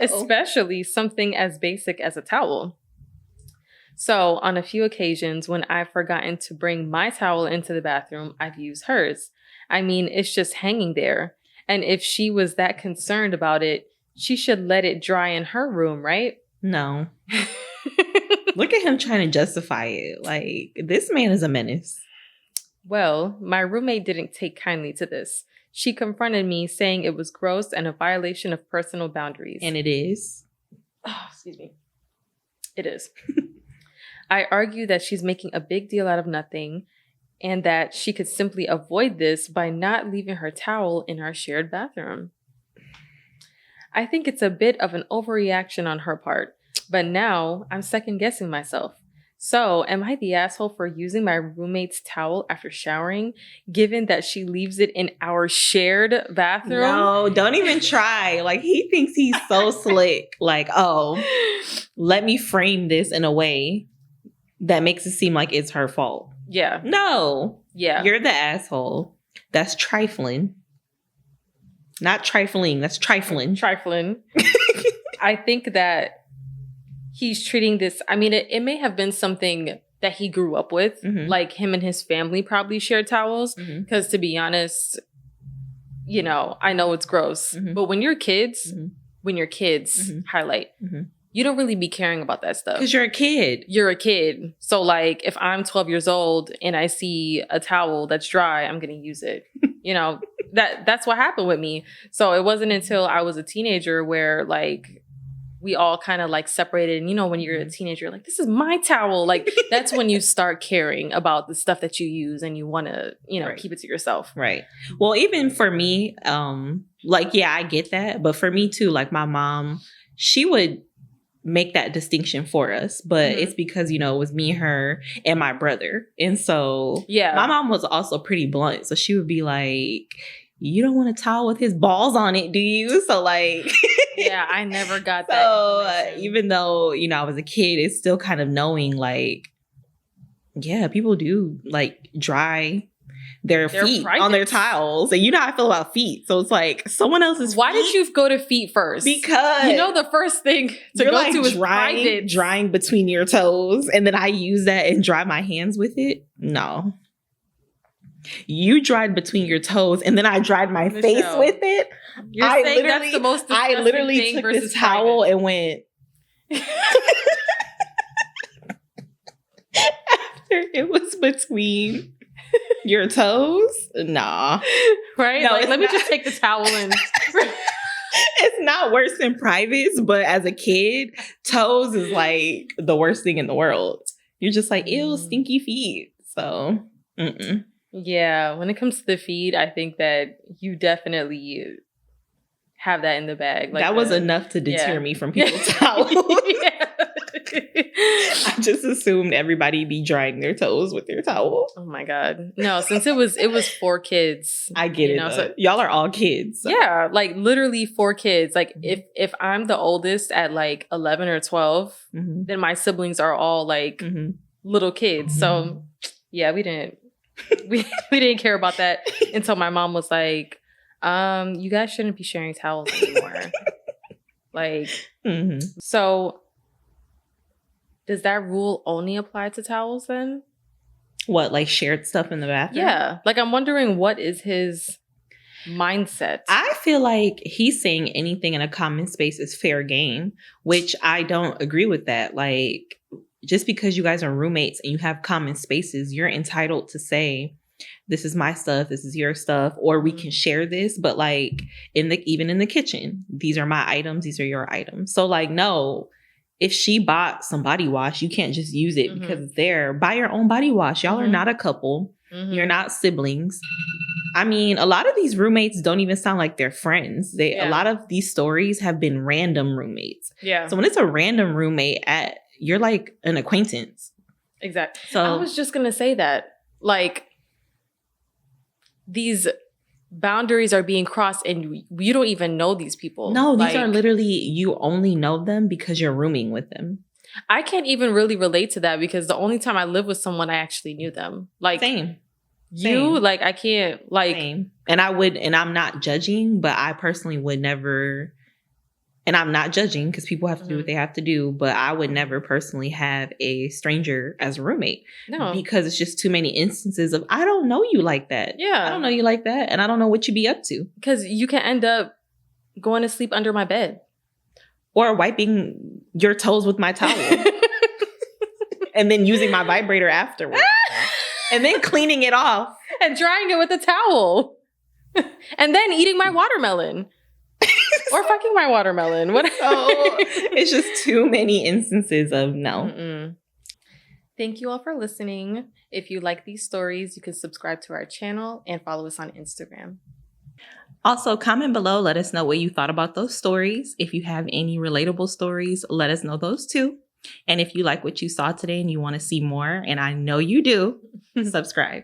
Especially something as basic as a towel. So on a few occasions when I've forgotten to bring my towel into the bathroom, I've used hers. I mean, it's just hanging there. And if she was that concerned about it, she should let it dry in her room, right? No. Look at him trying to justify it. Like, this man is a menace. Well, my roommate didn't take kindly to this. She confronted me saying it was gross and a violation of personal boundaries. And it is. Oh, excuse me. It is. I argue that she's making a big deal out of nothing and that she could simply avoid this by not leaving her towel in our shared bathroom. I think it's a bit of an overreaction on her part, but now I'm second guessing myself. So, am I the asshole for using my roommate's towel after showering, given that she leaves it in our shared bathroom? No, don't even try. Like, he thinks he's so slick. Like, oh, let me frame this in a way that makes it seem like it's her fault. Yeah. No. Yeah. You're the asshole. That's trifling. Not trifling. That's trifling. Trifling. I think that he's treating this, I mean, it may have been something that he grew up with. Mm-hmm. Like him and his family probably shared towels. Because to be honest, you know, I know it's gross. Mm-hmm. But when you're kids, highlight, you don't really be caring about that stuff. Because you're a kid. You're a kid. So like if I'm 12 years old and I see a towel that's dry, I'm going to use it. You know, that's what happened with me. So it wasn't until I was a teenager where like we all kind of like separated. And you know, when you're a teenager, you're like, this is my towel. Like that's when you start caring about the stuff that you use and you want to, you know, keep it to yourself. Right. Well, even for me, like, yeah, I get that. But for me too, like my mom, she would make that distinction for us, but it's because, you know, it was me, her, and my brother. And so my mom was also pretty blunt. So she would be like, you don't want a towel with his balls on it, do you? So like, yeah, I never got that. So even though, you know, I was a kid, it's still kind of knowing like, yeah, people do like dry their feet on their towels. And you know how I feel about feet. So it's like someone else's Why did you go to feet first? Because you know the first thing to go like to is drying between your toes. And then I use that and dry my hands with it. No. You dried between your toes and then I dried my face with it. You're saying that's the most disgusting I literally thing took this towel and went after it was between your toes? Nah. Right? No, like, let me just take the towel and... It's not worse than privates, but as a kid, toes is like the worst thing in the world. You're just like, ew, stinky feet. So, yeah, when it comes to the feet, I think that you definitely have that in the bag. Like that was enough to deter me from people's towels. I just assumed everybody be drying their toes with their towel. Oh my God. No, since it was 4 kids. I get it. So, y'all are all kids. So. Yeah, like literally 4 kids. Like if I'm the oldest at like 11 or 12, then my siblings are all like little kids. So yeah, we didn't care about that until my mom was like, you guys shouldn't be sharing towels anymore. Like, so does that rule only apply to towels then? What, like shared stuff in the bathroom? Yeah. Like, I'm wondering what is his mindset. I feel like he's saying anything in a common space is fair game, which I don't agree with that. Like, just because you guys are roommates and you have common spaces, you're entitled to say, this is my stuff, this is your stuff, or we can share this. But like even in the kitchen, these are my items, these are your items. So like, no, if she bought some body wash, you can't just use it because it's there. Buy your own body wash. Y'all are not a couple. You're not siblings. I mean, a lot of these roommates don't even sound like they're friends. A lot of these stories have been random roommates. Yeah. So when it's a random roommate, you're like an acquaintance. Exactly. So I was just gonna say that, like, these boundaries are being crossed and you don't even know these people. No, these are literally, you only know them because you're rooming with them. I can't even really relate to that because the only time I lived with someone, I actually knew them. Like, Same. Like, I can't, like. Same. And I'm not judging, but I personally would never, and I'm not judging because people have to do what they have to do, but I would never personally have a stranger as a roommate. No. Because it's just too many instances of, I don't know you like that. Yeah. I don't know you like that. And I don't know what you be up to. Because you can end up going to sleep under my bed. Or wiping your toes with my towel. And then using my vibrator afterwards. And then cleaning it off. And drying it with a towel. And then eating my watermelon. Or fucking my watermelon. What? So it's just too many instances of no. Mm-mm. Thank you all for listening. If you like these stories, you can subscribe to our channel and follow us on Instagram. Also, comment below. Let us know what you thought about those stories. If you have any relatable stories, let us know those too. And if you like what you saw today and you want to see more, and I know you do, subscribe.